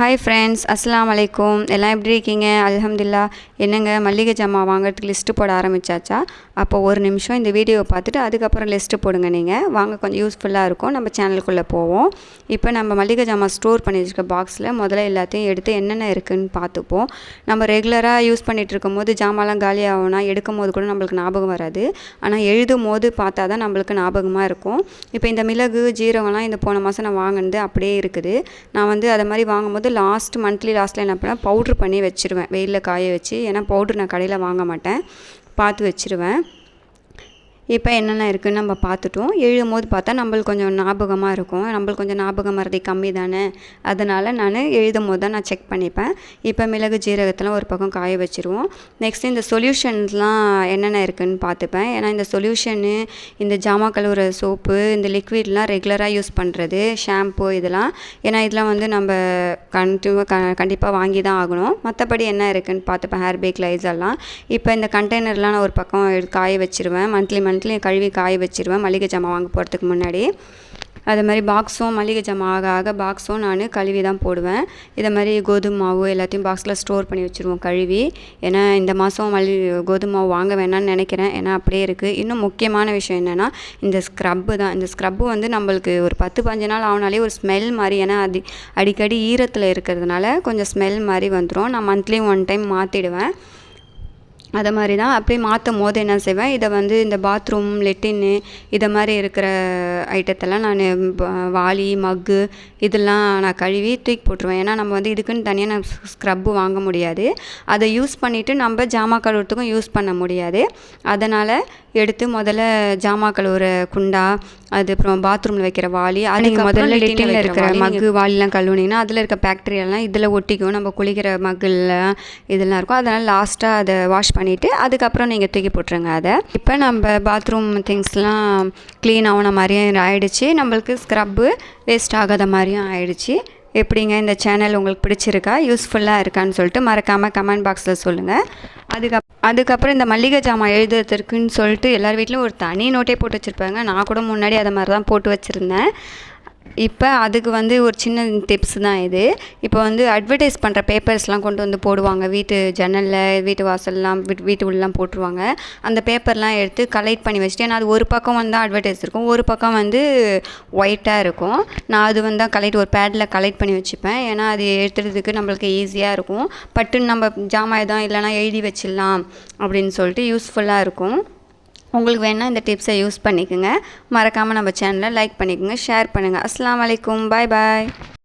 Hi friends, அஸ்ஸலாமு அலைக்கும். எல்லாம் எப்படி இருக்கீங்க? அல்ஹம்துலில்லாஹ். என்னங்க மல்லிகை ஜாமான் வாங்குறதுக்கு லிஸ்ட்டு போட ஆரம்பிச்சாச்சா? அப்போ ஒரு நிமிஷம் இந்த வீடியோவை பார்த்துட்டு அதுக்கப்புறம் லிஸ்ட்டு போடுங்க. நீங்கள் வாங்க, கொஞ்சம் யூஸ்ஃபுல்லாக இருக்கும். நம்ம சேனலுக்குள்ளே போவோம். இப்போ நம்ம மல்லிகை ஜாமான் ஸ்டோர் பண்ணி வச்சுருக்க பாக்ஸில் முதல்ல எல்லாத்தையும் எடுத்து என்னென்ன இருக்குதுன்னு பார்த்துப்போம். நம்ம ரெகுலராக யூஸ் பண்ணிகிட்டு இருக்கும் போது ஜாமான்லாம் காலி ஆகும்னா எடுக்கும் போது கூட நம்மளுக்கு ஞாபகம் வராது. ஆனால் எழுதும் போது பார்த்தா தான் நம்மளுக்கு ஞாபகமாக இருக்கும். இப்போ இந்த மிளகு ஜீரகம்லாம் இந்த போன மாதம் நான் வாங்கினது அப்படியே இருக்குது. நான் வந்து அதை மாதிரி வாங்கும்போது மந்த்லி லாஸ்ட்டில் என்ன பண்ணேன், பவுட்ரு பண்ணி வச்சுருவேன், வெயிலில் காய வச்சு. ஏன்னா பவுட்ரு நான் கடையில் வாங்க மாட்டேன், பார்த்து வச்சுருவேன். இப்போ என்னென்ன இருக்குதுன்னு நம்ம பார்த்துட்டோம். எழுதும் போது பார்த்தா நம்மளுக்கு கொஞ்சம் ஞாபகமாக இருக்கும். நம்மளுக்கு கொஞ்சம் ஞாபகம் மறதி கம்மி தானே, அதனால் நான் எழுதும் போது தான் நான் செக் பண்ணிப்பேன். இப்போ மிளகு ஜீரகத்தெலாம் ஒரு பக்கம் காய வச்சுருவோம். நெக்ஸ்ட்டு இந்த சொல்யூஷன்ஸ்லாம் என்னென்ன இருக்குதுன்னு பார்த்துப்பேன். ஏன்னா இந்த சொல்யூஷனு, இந்த ஜாமான் கழுவுற சோப்பு, இந்த லிக்விட்லாம் ரெகுலராக யூஸ் பண்ணுறது, ஷாம்பு இதெல்லாம். ஏன்னா இதெல்லாம் வந்து நம்ம கண்டிப்பாக வாங்கி தான் ஆகணும். மற்றபடி என்ன இருக்குதுன்னு பார்த்துப்பேன். ஹேர் பேக் லைஸெல்லாம். இப்போ இந்த கண்டெய்னர்லாம் நான் ஒரு பக்கம் காய வச்சுருவேன். மந்த்லி கழுவி காய வச்சுருவேன் மளிகை ஜாமான் வாங்க போகிறதுக்கு முன்னாடி. அது மாதிரி பாக்ஸும் மளிகை ஜாமான் ஆக பாக்ஸும் நான் கழுவி தான் போடுவேன். இதை மாதிரி கோதுமை மாவு எல்லாத்தையும் பாக்ஸில் ஸ்டோர் பண்ணி வச்சுருவோம் கழுவி. ஏன்னா இந்த மாதம் கோதுமை மாவு வாங்க வேணான்னு நினைக்கிறேன். ஏன்னா அப்படியே இருக்குது. இன்னும் முக்கியமான விஷயம் என்னென்னா இந்த ஸ்க்ரப்பு தான். இந்த ஸ்க்ரப்பு வந்து நம்மளுக்கு ஒரு 10-15 நாள் ஆனாலே ஒரு ஸ்மெல் மாதிரி, ஏன்னா அடிக்கடி ஈரத்தில் இருக்கிறதுனால கொஞ்சம் ஸ்மெல் மாதிரி வந்துடும். நான் மந்த்லி 1 டைம் மாற்றிடுவேன். அதை மாதிரி தான். அப்படியே மாற்றும் போது என்ன செய்வேன், இதை வந்து இந்த பாத்ரூம், லெட்டின்னு இதை மாதிரி இருக்கிற ஐட்டத்தெல்லாம் நான் வாளி, மக்கு இதெல்லாம் நான் கழுவி தூக்கி போட்டுருவேன். ஏன்னா நம்ம வந்து இதுக்குன்னு தனியாக நான் ஸ்க்ரப்பு வாங்க முடியாது. அதை யூஸ் பண்ணிவிட்டு நம்ம ஜாமான் கழுவுறதுக்கும் யூஸ் பண்ண முடியாது. அதனால் எடுத்து முதல்ல ஜாமான் கழுவுற குண்டா, அதுக்கப்புறம் பாத்ரூமில் வைக்கிற வாளி, அதுக்கு முதல்ல லெட்டினில் இருக்கிற மக்கு வாளிலாம் கழுவுனிங்கன்னா அதில் இருக்க பாக்டீரியாலாம் இதில் ஒட்டிக்கும். நம்ம குளிக்கிற மக்கில் இதெல்லாம் இருக்கும். அதனால் லாஸ்ட்டாக அதை வாஷ் பண்ணிவிட்டு அதுக்கப்புறம் நீங்கள் தூக்கி போட்டுருங்க அதை. இப்போ நம்ம பாத்ரூம் திங்ஸ்லாம் க்ளீன் ஆகின மாதிரியும் ஆகிடுச்சு, நம்மளுக்கு ஸ்க்ரப்பு வேஸ்ட் ஆகாத மாதிரியும் ஆகிடுச்சு. எப்படிங்க இந்த சேனல் உங்களுக்கு பிடிச்சிருக்கா, யூஸ்ஃபுல்லாக இருக்கான்னு சொல்லிட்டு மறக்காமல் கமெண்ட் பாக்ஸில் சொல்லுங்கள். அதுக்கப்புறம் இந்த மல்லிகை ஜாமான் எழுதுறதுக்குன்னு சொல்லிட்டு எல்லார் வீட்லையும் ஒரு தனி நோட்டே போட்டு வச்சுருப்பாங்க. நான் கூட முன்னாடி அதை மாதிரி தான் போட்டு வச்சுருந்தேன். இப்போ அதுக்கு வந்து ஒரு சின்ன டிப்ஸ் தான் இது. இப்போ வந்து அட்வர்டைஸ் பண்ணுற பேப்பர்ஸ்லாம் கொண்டு வந்து போடுவாங்க. வீட்டு ஜன்னலில், வீட்டு வாசல்லாம், வீட்டு உள்ளலாம் போட்டுருவாங்க. அந்த பேப்பர்லாம் எடுத்து கலெக்ட் பண்ணி வச்சுட்டு, ஏன்னா அது ஒரு பக்கம் வந்து அட்வர்டைஸ் இருக்கும், ஒரு பக்கம் வந்து ஒயிட்டாக இருக்கும். நான் அது வந்து ஒரு பேடில் கலெக்ட் பண்ணி வச்சுப்பேன். ஏன்னா அது எடுத்துறதுக்கு நம்மளுக்கு ஈஸியாக இருக்கும். பட்டுன்னு நம்ம ஜாமான் எதுவும் இல்லைனா எழுதி வச்சிடலாம் அப்படின்னு சொல்லிட்டு யூஸ்ஃபுல்லாக இருக்கும். உங்களுக்கு வேணால் இந்த டிப்ஸை யூஸ் பண்ணிக்கோங்க. மறக்காமல் நம்ம சேனலை லைக் பண்ணிக்கோங்க, ஷேர் பண்ணுங்கள். அஸ்ஸலாமு அலைக்கும். பாய் பாய்.